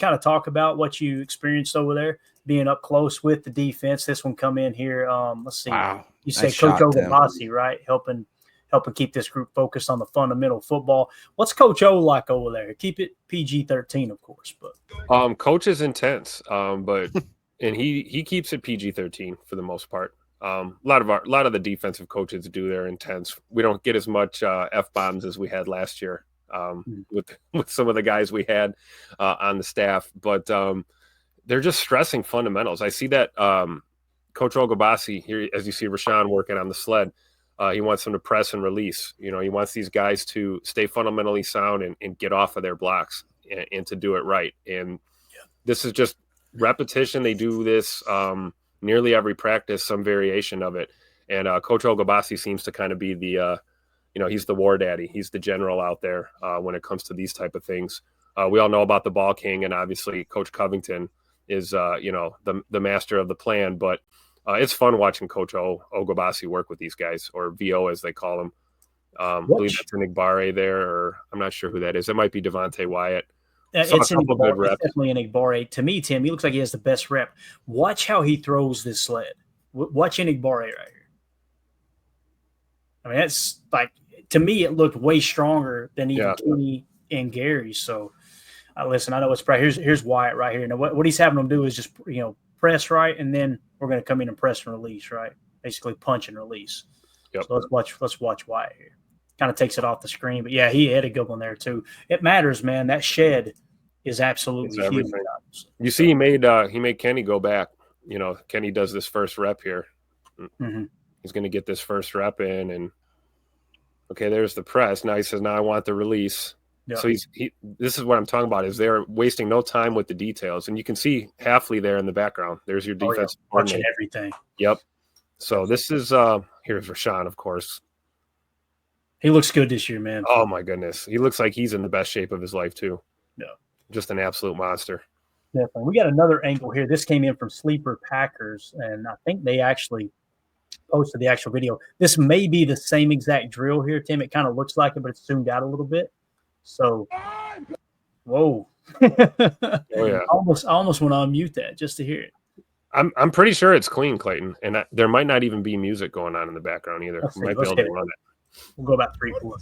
kind of talk about what you experienced over there, being up close with the defense? This one come in here. Let's see. Wow. You said Coach Ogabasi, right? Helping keep this group focused on the fundamental football. What's Coach O like over there? Keep it PG-13, of course, but Coach is intense, but and he keeps it PG-13 for the most part. A lot of the defensive coaches do their intense. We don't get as much F-bombs as we had last year with some of the guys we had on the staff, but they're just stressing fundamentals. I see that Coach Ogabasi here, as you see Rashawn working on the sled. He wants them to press and release. He wants these guys to stay fundamentally sound and get off of their blocks and to do it right. And this is just repetition. They do this nearly every practice, some variation of it. And Coach Ogabasi seems to kind of be the, he's the war daddy. He's the general out there when it comes to these type of things. We all know about the ball king, and obviously Coach Covington is, the master of the plan. But it's fun watching Coach Ogabasi work with these guys, or VO as they call him. I believe that's Enigbare there, or I'm not sure who that is. It might be Devontae Wyatt. It's definitely Enigbare. To me, Tim, he looks like he has the best rep. Watch how he throws this sled. Watch Enigbare right here. I mean, that's like, to me, it looked way stronger than even Kenny and Gary. So, listen, I know it's probably here's Wyatt right here. Now, what he's having them do is just press right, and then we're going to come in and press and release, right? Basically punch and release. Yep. So let's watch Wyatt here. Kind of takes it off the screen, but yeah, he had a good one there too. It matters, man. That shed is absolutely huge. You see, he made Kenny go back. Kenny does this first rep here. Mm-hmm. He's going to get this first rep in, and okay, there's the press. Now he says, "Now I want the release." Yep. So this is what I'm talking about, is they're wasting no time with the details. And you can see Halfley there in the background. There's your defense. Watching everything. Yep. So this is here's Rashawn, of course. He looks good this year, man. Oh my goodness. He looks like he's in the best shape of his life too. Yeah. Just an absolute monster. Definitely. We got another angle here. This came in from Sleeper Packers, and I think they actually posted the actual video. This may be the same exact drill here, Tim. It kind of looks like it, but it's zoomed out a little bit. So, whoa! Oh yeah! I almost want to unmute that just to hear it. I'm pretty sure it's clean, Clayton, and there might not even be music going on in the background either. We might be able to run it. We'll go about 3-4.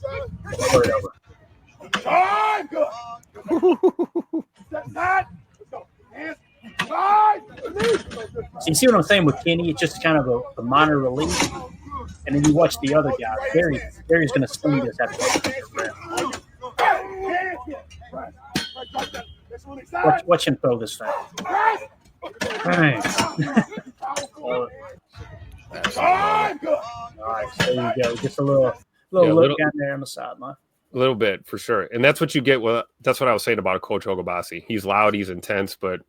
So you see what I'm saying with Kenny? It's just kind of a minor relief, and then you watch the other guy. Gary's going to swing this after the Watch him throw this thing. Nice. Nice. There you go. Just a little look down there on the sideline. A little bit, for sure. And that's what you get. Well, that's what I was saying about Coach Ogabasi. He's loud, he's intense, but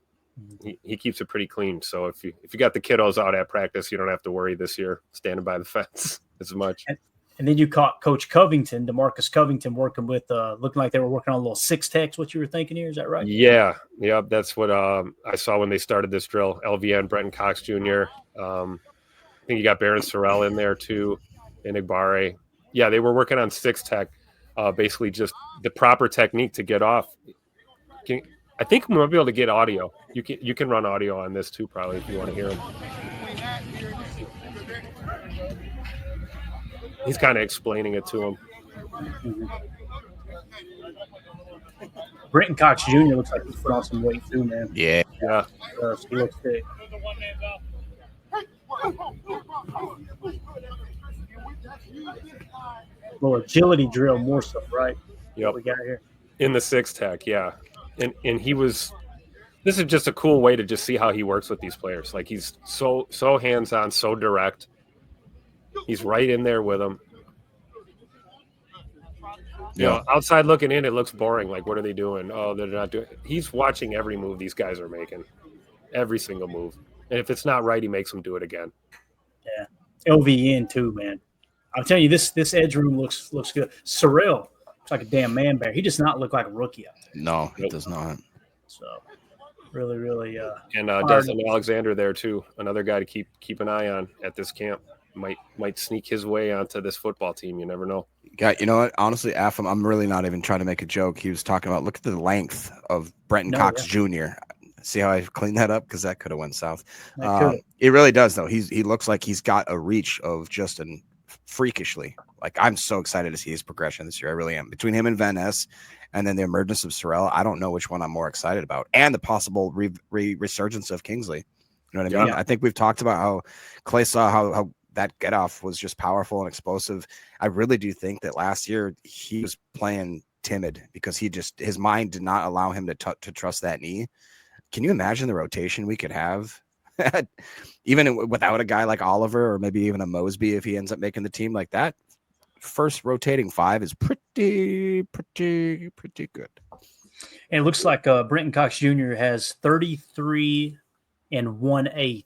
he keeps it pretty clean. So if you got the kiddos out at practice, you don't have to worry this year standing by the fence as much. And then you caught Coach Covington, DeMarcus Covington, working with looking like they were working on a little 6-techs. What you were thinking here, is that right? Yeah. That's what I saw when they started this drill. LVN, Brenton Cox Jr. I think you got Baron Sorrell in there too, Enigbare. Yeah, they were working on 6-tech, basically just the proper technique to get off. I think we might be able to get audio. You can run audio on this too, probably, if you want to hear him. He's kind of explaining it to him. Mm-hmm. Brenton Cox Jr. looks like he's put on some weight too, man. Yeah. He looks big. Little agility drill, more so, right? Yep. We got here in the 6-tech, yeah. And he was. This is just a cool way to just see how he works with these players. Like, he's so hands-on, so direct. He's right in there with them. Outside looking in, it looks boring. Like, what are they doing? Oh, they're not doing. He's watching every move these guys are making, every single move. And if it's not right, he makes them do it again. Yeah, LVN too, man. I'm telling you, this edge room looks good. Sorrell looks like a damn man bear. He does not look like a rookie out there. No, he does not. So, really. And Desmond Alexander there too, another guy to keep an eye on at this camp. might sneak his way onto this football team. You never know. You know what? Honestly, I'm really not even trying to make a joke. He was talking about, look at the length of Brenton Cox Jr. See how I cleaned that up? Because that could have went south. It really does, though. He looks like he's got a reach of just an freakishly. Like, I'm so excited to see his progression this year. I really am. Between him and Van Ness, and then the emergence of Sorrell, I don't know which one I'm more excited about. And the possible resurgence of Kingsley. You know what I mean? Yeah. I think we've talked about how Clay saw how that get off was just powerful and explosive. I really do think that last year he was playing timid because his mind did not allow him to trust that knee. Can you imagine the rotation we could have even without a guy like Oliver or maybe even a Mosby if he ends up making the team like that? First rotating 5 is pretty good. And it looks like Brenton Cox Jr. has 33 1/8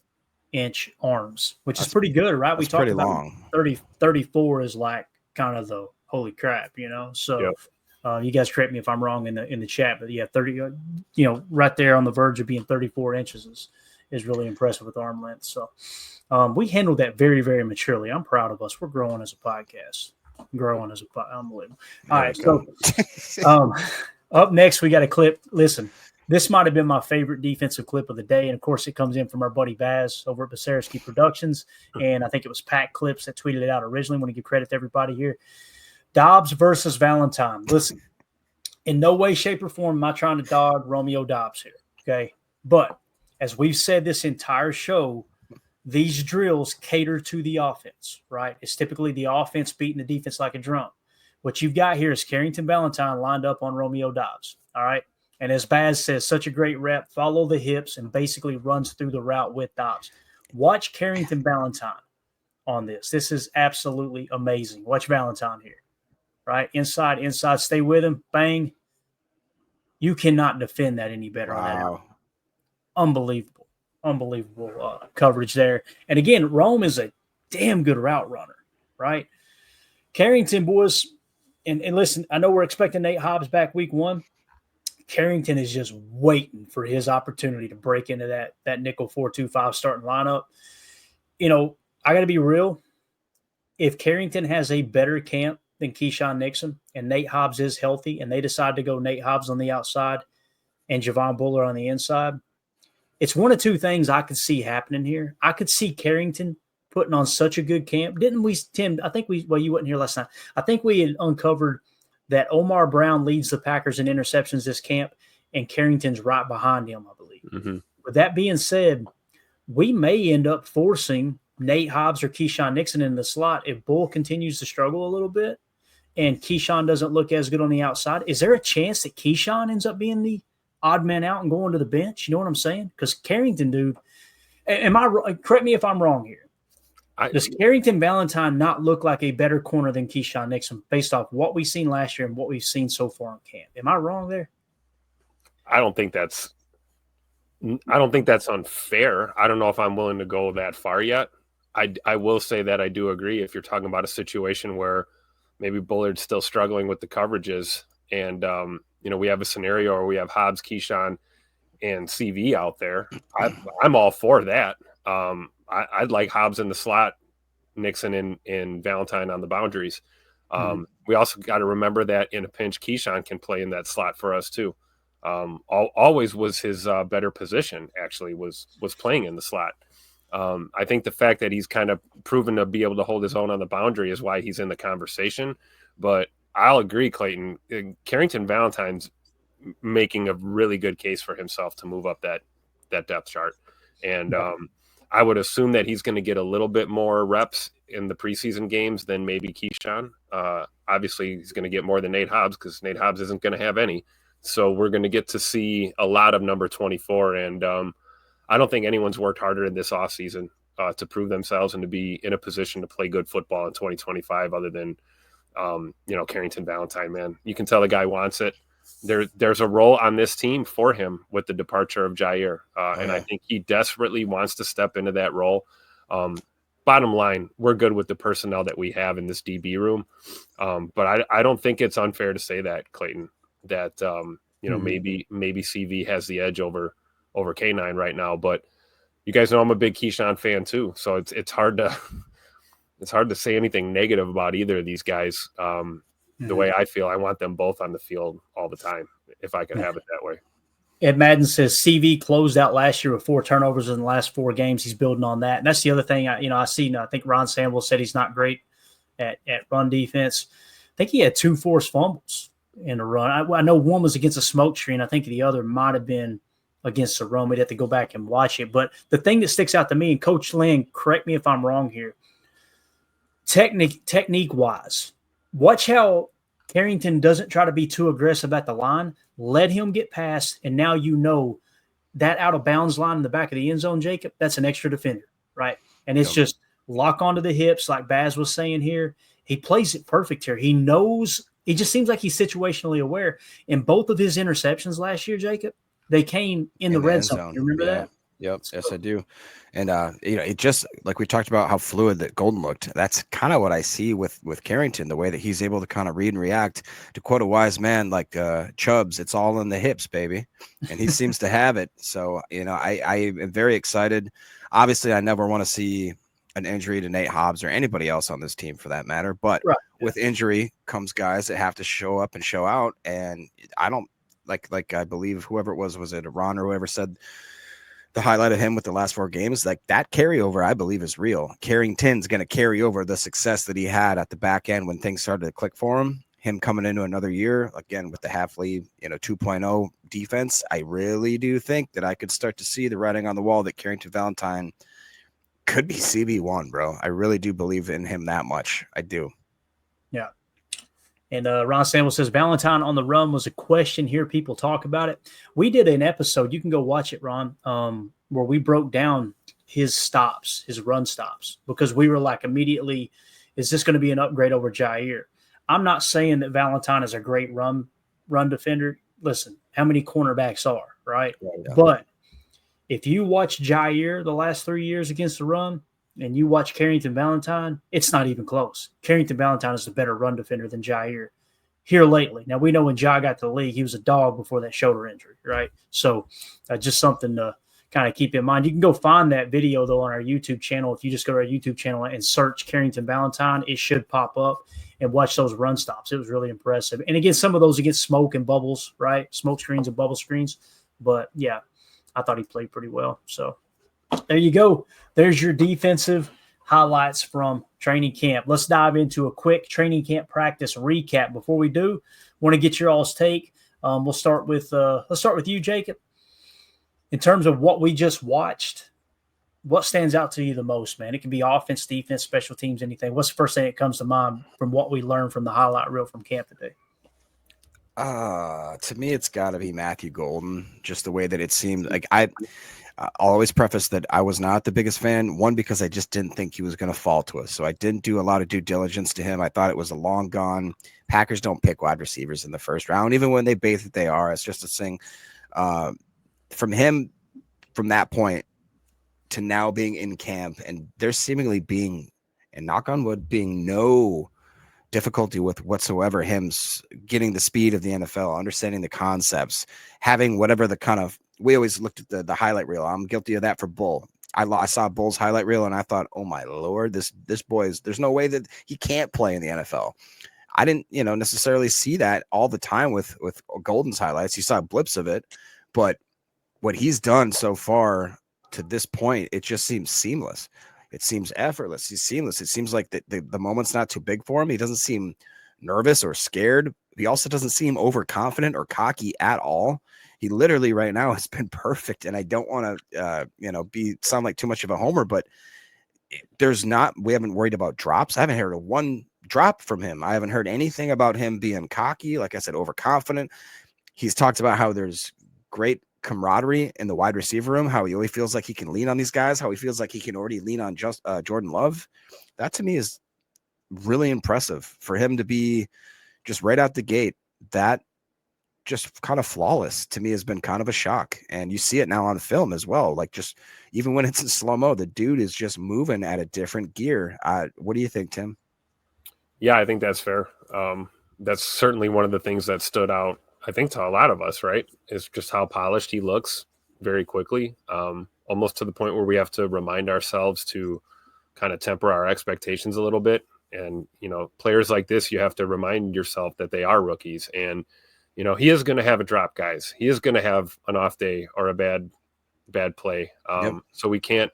inch arms, which is pretty good, right? We talked about long. 34 is like kind of the holy crap, you know? So you guys correct me if I'm wrong in the chat, but yeah, 30, right there on the verge of being 34 inches is really impressive with arm length. So we handled that very, very maturely. I'm proud of us. We're growing as a podcast. Unbelievable. All right. So up next, we got a clip. Listen, this might have been my favorite defensive clip of the day. And of course, it comes in from our buddy Baz over at Basarski Productions. And I think it was Pat Clips that tweeted it out originally. I want to give credit to everybody here. Dobbs versus Valentine. Listen, in no way, shape, or form am I trying to dog Romeo Dobbs here. Okay. But as we've said this entire show, these drills cater to the offense, right? It's typically the offense beating the defense like a drum. What you've got here is Carrington Valentine lined up on Romeo Dobbs, all right? And as Baz says, such a great rep, follow the hips and basically runs through the route with Dobbs. Watch Carrington Valentine on this. This is absolutely amazing. Watch Valentine here, right? Inside, stay with him, bang. You cannot defend that any better. Wow. Unbelievable coverage there. And again, Rome is a damn good route runner, right? Carrington, boys, and listen, I know we're expecting Nate Hobbs back week 1. Carrington is just waiting for his opportunity to break into that nickel 4-2-5 starting lineup. You know, I got to be real. If Carrington has a better camp than Keyshawn Nixon and Nate Hobbs is healthy and they decide to go Nate Hobbs on the outside and Javon Buller on the inside, it's one of two things I could see happening here. I could see Carrington putting on such a good camp. Didn't we, Tim? I think you wasn't here last night. I think we had uncovered that Omar Brown leads the Packers in interceptions this camp, and Carrington's right behind him, I believe. Mm-hmm. With that being said, we may end up forcing Nate Hobbs or Keyshawn Nixon in the slot if Bull continues to struggle a little bit and Keyshawn doesn't look as good on the outside. Is there a chance that Keyshawn ends up being the odd man out and going to the bench? You know what I'm saying? Because Carrington, dude, correct me if I'm wrong here. Does Carrington Valentine not look like a better corner than Keyshawn Nixon based off what we've seen last year and what we've seen so far in camp? Am I wrong there? I don't think that's unfair. I don't know if I'm willing to go that far yet. I will say that I do agree if you're talking about a situation where maybe Bullard's still struggling with the coverages and we have a scenario where we have Hobbs, Keyshawn, and CV out there. I'm all for that. I'd like Hobbs in the slot, Nixon and Valentine on the boundaries. We also got to remember that in a pinch, Keyshawn can play in that slot for us too. Always was his better position, actually, was playing in the slot. I think the fact that he's kind of proven to be able to hold his own on the boundary is why he's in the conversation. But I'll agree, Clayton. Carrington Valentine's making a really good case for himself to move up that depth chart. And I would assume that he's going to get a little bit more reps in the preseason games than maybe Keyshawn. Obviously, he's going to get more than Nate Hobbs because Nate Hobbs isn't going to have any. So we're going to get to see a lot of number 24. And I don't think anyone's worked harder in this offseason to prove themselves and to be in a position to play good football in 2025 other than, Carrington Valentine, man. You can tell the guy wants it. There's a role on this team for him with the departure of Jair. And I think he desperately wants to step into that role. Bottom line, we're good with the personnel that we have in this DB room. But I don't think it's unfair to say that, Clayton, that, maybe CV has the edge over K9 right now. But you guys know I'm a big Keyshawn fan too. So it's hard to it's hard to say anything negative about either of these guys. The way I feel, I want them both on the field all the time if I could have it that way. Ed Madden says CV closed out last year with 4 turnovers in the last 4 games. He's building on that. And that's the other thing I see. I think Ron Samuel said he's not great at run defense. I think he had 2 forced fumbles in a run. I know one was against a smoke screen. I think the other might have been against the run. We'd have to go back and watch it. But the thing that sticks out to me, and Coach Lynn, correct me if I'm wrong here, technique-wise, watch how Carrington doesn't try to be too aggressive at the line. Let him get past, and now that out-of-bounds line in the back of the end zone, Jacob, that's an extra defender, right? And it's just lock onto the hips like Baz was saying here. He plays it perfect here. He knows – it just seems like he's situationally aware. And both of his interceptions last year, Jacob, they came in the red zone. You remember that? Yep. Yes, I do. And, it just like we talked about how fluid that Golden looked. That's kind of what I see with Carrington, the way that he's able to kind of read and react. To quote a wise man like Chubbs, it's all in the hips, baby. And he seems to have it. So, I am very excited. Obviously, I never want to see an injury to Nate Hobbs or anybody else on this team for that matter. But with injury comes guys that have to show up and show out. And I don't like I believe whoever it was it Ron or whoever said the highlight of him with the last 4 games, like that carryover, I believe is real. Carrington's going to carry over the success that he had at the back end when things started to click for him. Him coming into another year, again, with the Hafley, 2.0 defense, I really do think that I could start to see the writing on the wall that Carrington Valentine could be CB1, bro. I really do believe in him that much. I do. Yeah. And Ron Samuel says, Valentine on the run was a question here. People talk about it. We did an episode. You can go watch it, Ron, where we broke down his stops, his run stops, because we were like immediately, is this going to be an upgrade over Jair? I'm not saying that Valentine is a great run defender. Listen, how many cornerbacks are, right? Yeah. But if you watch Jair the last 3 years against the run, and you watch Carrington Valentine, it's not even close. Carrington Valentine is the better run defender than Jair here lately. Now, we know when Jai got to the league, he was a dog before that shoulder injury, right? So just something to kind of keep in mind. You can go find that video, though, on our YouTube channel. If you just go to our YouTube channel and search Carrington Valentine, it should pop up, and watch those run stops. It was really impressive. And, again, some of those against smoke and bubbles, right? Smoke screens and bubble screens. But, yeah, I thought he played pretty well. So there you go. There's your defensive highlights from training camp. Let's dive into a quick training camp practice recap. Before we do, want to get your all's take. We'll start with let's start with you, Jacob. In terms of what we just watched, what stands out to you the most, man? It can be offense, defense, special teams, anything. What's the first thing that comes to mind from what we learned from the highlight reel from camp today? To me, it's got to be Matthew Golden. Just the way that it seemed like I'll always preface that I was not the biggest fan. One, because I just didn't think he was going to fall to us. So I didn't do a lot of due diligence to him. I thought it was a long gone. Packers don't pick wide receivers in the first round, even when they base it, they are. It's just a thing. From him, from that point to now being in camp, and there's seemingly being, and knock on wood, being no difficulty with whatsoever him getting the speed of the NFL, understanding the concepts, having whatever the kind of, we always looked at the highlight reel. I'm guilty of that for Bull. I saw Bull's highlight reel and I thought, oh my Lord, this boy is, there's no way that he can't play in the NFL. I didn't, necessarily see that all the time with Golden's highlights. You saw blips of it, but what he's done so far to this point, it just seems seamless. It seems effortless. He's seamless. It seems like the moment's not too big for him. He doesn't seem nervous or scared. He also doesn't seem overconfident or cocky at all. He literally right now has been perfect. And I don't want to, sound like too much of a homer, but we haven't worried about drops. I haven't heard one drop from him. I haven't heard anything about him being cocky. Like I said, overconfident. He's talked about how there's great camaraderie in the wide receiver room, how he only feels like he can lean on these guys, how he feels like he can already lean on just Jordan Love. That to me is really impressive for him to be just right out the gate. That just kind of flawless to me has been kind of a shock. And you see it now on film as well. Like just even when it's in slow-mo, the dude is just moving at a different gear. What do you think, Tim? Yeah, I think that's fair. That's certainly one of the things that stood out, I think, to a lot of us, right, is just how polished he looks very quickly, almost to the point where we have to remind ourselves to kind of temper our expectations a little bit. And, players like this, you have to remind yourself that they are rookies. And, he is going to have a drop, guys. He is going to have an off day or a bad play. So we can't,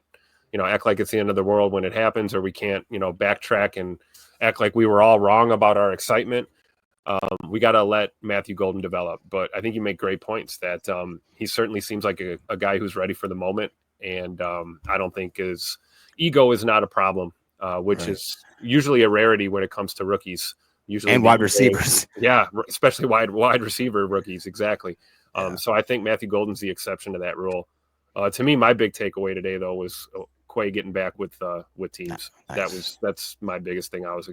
act like it's the end of the world when it happens, or we can't, backtrack and act like we were all wrong about our excitement. We got to let Matthew Golden develop. But I think you make great points that he certainly seems like a guy who's ready for the moment. And I don't think his ego is not a problem, which is usually a rarity when it comes to rookies. Usually and wide receivers. Yeah, especially wide receiver rookies. Exactly. So I think Matthew Golden's the exception to that rule. To me, my big takeaway today, though, was Quay getting back with teams. Nice. That's my biggest thing I was